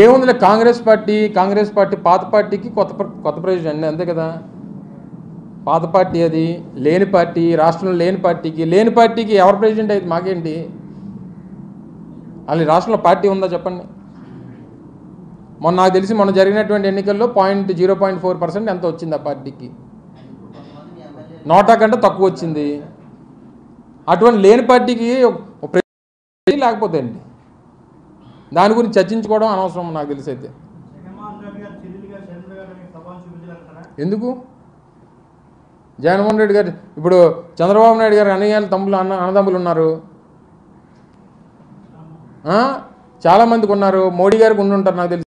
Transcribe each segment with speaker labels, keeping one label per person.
Speaker 1: ఏముందిలే కాంగ్రెస్ పార్టీ పాత పార్టీకి కొత్త ప్రెసిడెంట్ అంతే కదా. పాత పార్టీ అది లేని పార్టీ, రాష్ట్రంలో లేని పార్టీకి ఎవరు ప్రెసిడెంట్ అయితే మాకేంటి? అది రాష్ట్రంలో పార్టీ ఉందా చెప్పండి. నాకు తెలిసి మొన్న జరిగినటువంటి ఎన్నికల్లో 0.4% ఎంత వచ్చింది ఆ పార్టీకి, నోటా కంటే తక్కువ వచ్చింది. అటువంటి లేని పార్టీకి లేకపోతే అండి దాని గురించి చర్చించుకోవడం అనవసరం నాకు తెలిసి. అయితే ఎందుకు జగన్మోహన్ రెడ్డి గారు ఇప్పుడు చంద్రబాబు నాయుడు గారు అన్నదమ్ములు ఉన్నారు, చాలామందికి ఉన్నారు. మోడీ గారికి ఉండుంటారు నాకు తెలిసి.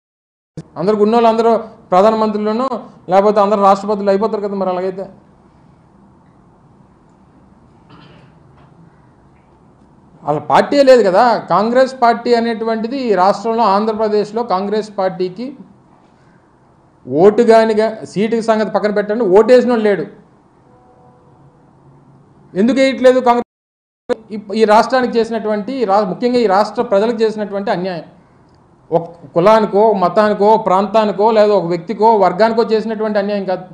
Speaker 1: అందరికి ఉన్న వాళ్ళు అందరూ ప్రధానమంత్రులను లేకపోతే అందరూ రాష్ట్రపతులు అయిపోతారు కదా. మరి అలాగైతే వాళ్ళ పార్టీ లేదు కదా. కాంగ్రెస్ పార్టీ అనేటువంటిది ఈ రాష్ట్రంలో ఆంధ్రప్రదేశ్లో కాంగ్రెస్ పార్టీకి ఓటు కానీ సీటు సంగతి పక్కన పెట్టండి, ఓటేసిన వాళ్ళు లేడు. ఎందుకు వేయట్లేదు? కాంగ్రెస్ ఈ రాష్ట్రానికి చేసినటువంటి ముఖ్యంగా ఈ రాష్ట్ర ప్రజలకు చేసినటువంటి అన్యాయం, ఒక కులానికో మతానికో ప్రాంతానికో లేదా ఒక వ్యక్తికో వర్గానికో చేసినటువంటి అన్యాయం కాదు.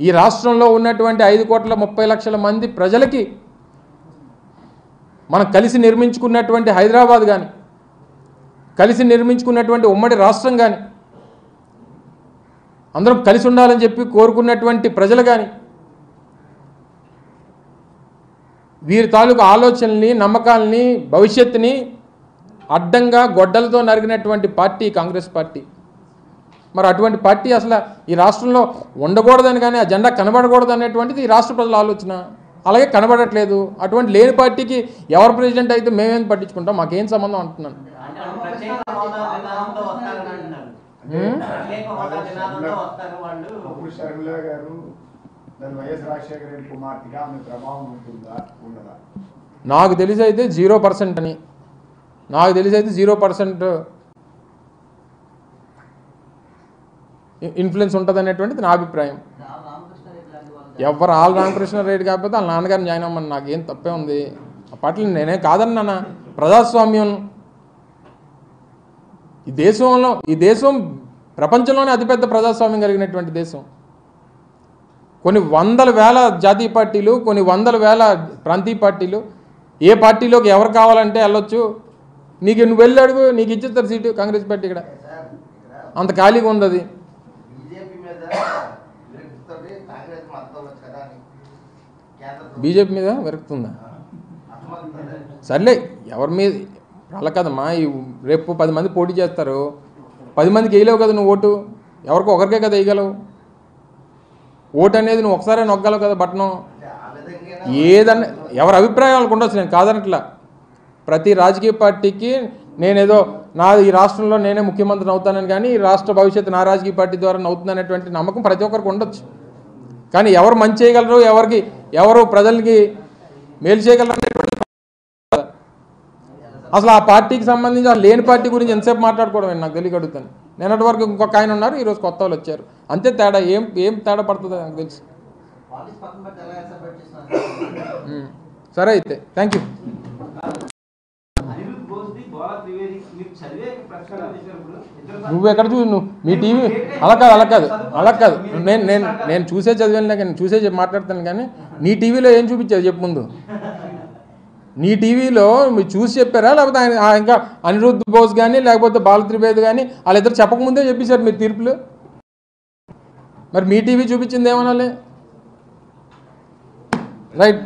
Speaker 1: ఈ రాష్ట్రంలో ఉన్నటువంటి 5,30,00,000 మంది ప్రజలకి మనం కలిసి నిర్మించుకున్నటువంటి హైదరాబాద్ కానీ, కలిసి నిర్మించుకున్నటువంటి ఉమ్మడి రాష్ట్రం కానీ, అందరం కలిసి ఉండాలని చెప్పి కోరుకున్నటువంటి ప్రజలు కానీ, వీరి తాలూకు ఆలోచనల్ని నమ్మకాలని భవిష్యత్తుని అడ్డంగా గొడ్డలతో నరిగినటువంటి పార్టీ కాంగ్రెస్ పార్టీ. మరి అటువంటి పార్టీ అసలు ఈ రాష్ట్రంలో ఉండకూడదని కానీ ఆ జెండా కనబడకూడదు అనేటువంటిది ఈ రాష్ట్ర ప్రజల ఆలోచన. అలాగే కనబడట్లేదు. అటువంటి లేని పార్టీకి ఎవరు ప్రెసిడెంట్ అయితే మేమేం పట్టించుకుంటాం, మాకేం సంబంధం అంటున్నాను. నాకు తెలిసి అయితే 0% అని, నాకు తెలిసి అయితే 0% ఇన్ఫ్లుయెన్స్ ఉంటుంది అనేటువంటిది నా అభిప్రాయం. ఎవరు ఆల్ రామకృష్ణారెడ్డి కాకపోతే వాళ్ళ నాన్నగారిని జాయిన్ అవ్వమని నాకేం తప్పే ఉంది. ఆ పార్టీలు నేనే కాదన్నా. ప్రజాస్వామ్యం ఈ దేశం ప్రపంచంలోనే అతిపెద్ద ప్రజాస్వామ్యం కలిగినటువంటి దేశం. కొన్ని వందల వేల జాతీయ పార్టీలు, కొన్ని వందల వేల ప్రాంతీయ పార్టీలు. ఏ పార్టీలోకి ఎవరు కావాలంటే వెళ్ళొచ్చు. నువ్వు వెళ్ళి అడుగు, నీకు ఇచ్చేస్తారు సీటు. కాంగ్రెస్ పార్టీ ఇక్కడ అంత ఖాళీగా ఉంది. అది బీజేపీ మీద విరక్తుందా? సర్లే, ఎవరి మీద అలా కదమ్మా. రేపు 10 మంది పోటీ చేస్తారు, 10 మందికి వేయలేవు కదా నువ్వు ఓటు. ఎవరికో ఒకరికే కదా వేయగలవు. ఓటు అనేది నువ్వు ఒకసారి నొక్కగలవు కదా బటను. ఏదన్నా ఎవరి అభిప్రాయాలకు ఉండొచ్చు, నేను కాదనట్లా. ప్రతి రాజకీయ పార్టీకి నేనేదో ఈ రాష్ట్రంలో నేనే ముఖ్యమంత్రిని అవుతానని కానీ ఈ రాష్ట్ర భవిష్యత్తు నా రాజకీయ పార్టీ ద్వారా అవుతుంది అనేటువంటి నమ్మకం ప్రతి ఒక్కరికి ఉండొచ్చు. కానీ ఎవరు మంచి చేయగలరు, ఎవరు ప్రజలకి మేలు చేయగలరు అనేటువంటి అసలు ఆ పార్టీకి సంబంధించి ఆ లేని పార్టీ గురించి ఎంతసేపు మాట్లాడుకోవడం నాకు తెలియక అడుగుతాను. నిన్నటి వరకు ఇంకొక ఆయన ఉన్నారు, ఈరోజు కొత్త వాళ్ళు వచ్చారు. అంతే తేడా. ఏం తేడా పడుతుందో నాకు తెలుసు. సరే అయితే థ్యాంక్ యూ. నువ్వు ఎక్కడ నువ్వు మీ టీవీ అలా కాదు నేను చూసే చదివాను కానీ చూసే మాట్లాడతాను. కానీ నీ టీవీలో ఏం చూపించారు చెప్పు ముందు. నీ టీవీలో మీరు చూసి చెప్పారా లేకపోతే ఇంకా అనిరుద్ధ్ బోస్ కానీ లేకపోతే బాల త్రివేది కానీ వాళ్ళిద్దరు చెప్పకముందే చెప్పేశారు మీరు తీర్పులు. మరి మీ టీవీ చూపించింది ఏమనాలి? రైట్.